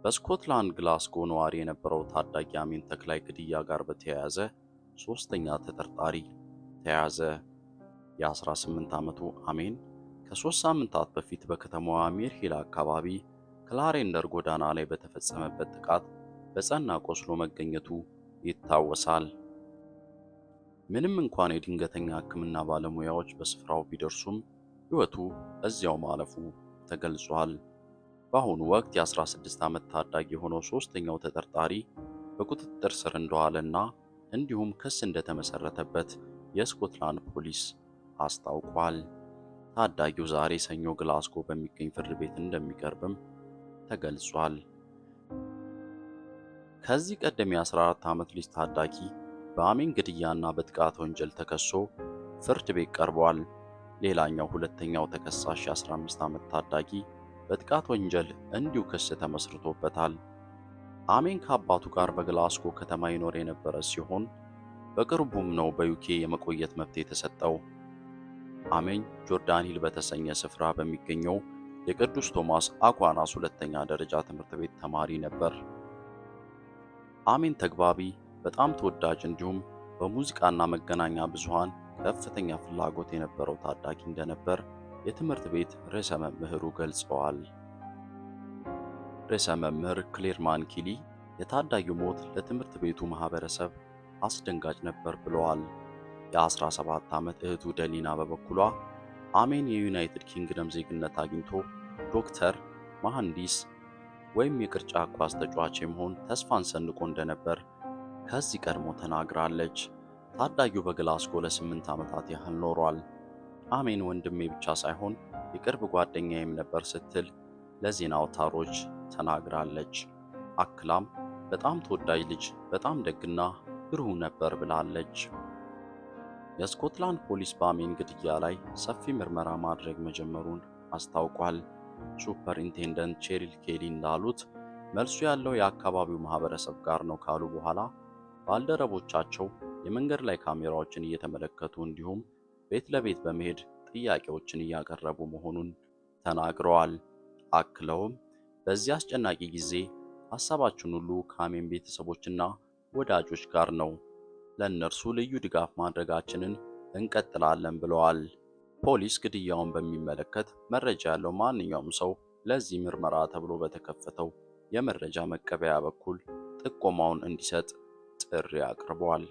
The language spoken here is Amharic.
በስኮትላንድ ግላስጎ ነዋሪ የነበረው ታዳጊ አሜን ተክላይ ግድያ ጋር በተያያዘ ሶስተኛ ተጠርጣሪ ተያዘ። የ18 ዓመቱ አሜን ከ3 ሳምንታት በፊት በከተማዋ ሚርሂል አካባቢ ክላሬንደር ጎዳና ላይ በተፈጸመበት ጥቃት በጸና ቆስሎ መገኘቱ ይታወሳል። ምንም እንኳን የድንገተኛ ሕክምና ባለሙያዎች በስፍራው ቢደርሱም ሕይወቱ እዚያው ማለፉ ተገልጿል። በአሁኑ ወቅት የ16 ዓመት ታዳጊ የሆነው ሶስተኛው ተጠርጣሪ በቁጥጥር ስር እንደዋለና እንዲሁም ክስ እንደተመሰረተበት የስኮትላንድ ፖሊስ አስታውቋል። ታዳጊው ዛሬ ሰኞ ግላስጎ በሚገኝ ፍርድ ቤት እንደሚቀርብም ተገልጿል። ከዚህ ቀደም የ14 ዓመት ልጅ ታዳጊ በአሜን ግድያና በጥቃት ወንጀል ተከሶ ፍርድ ቤት ቀርቧል። ሌላኛው ሁለተኛው ተከሳሽ የ15 ዓመት ታዳጊ በጥቃት ወንጀል እንዲሁ ክስ ተመስርቶበታል። አሜን ከአባቱ ጋር በግላስጎ ከተማ ይኖር የነበረ ሲሆን በቅርቡም ነው በዩኬ የመቆየት መብት የተሰጠው። አሜን ጆርዳን ሂል በተሰኘ ስፍራ በሚገኘው የቅዱስ ቶማስ አኳናስ ሁለተኛ ደረጃ ትምህርት ቤት ተማሪ ነበር። አሜን ተግባቢ፣ በጣም ተወዳጅ እንዲሁም በሙዚቃና መገናኛ ብዙሃን ከፍተኛ ፍላጎት የነበረው ታዳጊ እንደነበር የትምህርት ቤት ርዕሰ መምህሩ ገልጸዋል። ርዕሰ መምህር ክሌር ማንኪሊ የታዳጊው ሞት ለትምህርት ቤቱ ማህበረሰብ አስደንጋጭ ነበር ብለዋል። የ17 ዓመት እህቱ ደሊና በበኩሏ አሜን የዩናይትድ ኪንግደም ዜግነት አግኝቶ ዶክተር፣ መሐንዲስ ወይም የቅርጫት ኳስ ተጫዋች የመሆን ተስፋን ሰንቆ እንደነበር ከዚህ ቀድሞ ተናግራለች። ታዳጊው በግላስጎ ለ8 ዓመታት ያህል ኖሯል። አሜን ወንድሜ ብቻ ሳይሆን የቅርብ ጓደኛዬም ነበር ስትል ለዜና አውታሮች ተናግራለች። አክላም በጣም ተወዳጅ ልጅ፣ በጣም ደግና ብሩህ ነበር ብላለች። የስኮትላንድ ፖሊስ በአሜን ግድያ ላይ ሰፊ ምርመራ ማድረግ መጀመሩን አስታውቋል። ሱፐርኢንቴንደንት ቼሪል ኬሊ እንዳሉት መልሱ ያለው የአካባቢው ማህበረሰብ ጋር ነው ካሉ በኋላ ባልደረቦቻቸው የመንገድ ላይ ካሜራዎችን እየተመለከቱ እንዲሁም ቤት ለቤት በመሄድ ጥያቄዎችን እያቀረቡ መሆኑን ተናግረዋል። አክለውም በዚህ አስጨናቂ ጊዜ ሐሳባችን ሁሉ ከአሜን ቤተሰቦችና ወዳጆች ጋር ነው፣ ለእነርሱ ልዩ ድጋፍ ማድረጋችንን እንቀጥላለን ብለዋል። ፖሊስ ግድያውን በሚመለከት መረጃ ያለው ማንኛውም ሰው ለዚህ ምርመራ ተብሎ በተከፈተው የመረጃ መቀበያ በኩል ጥቆማውን እንዲሰጥ ጥሪ አቅርበዋል።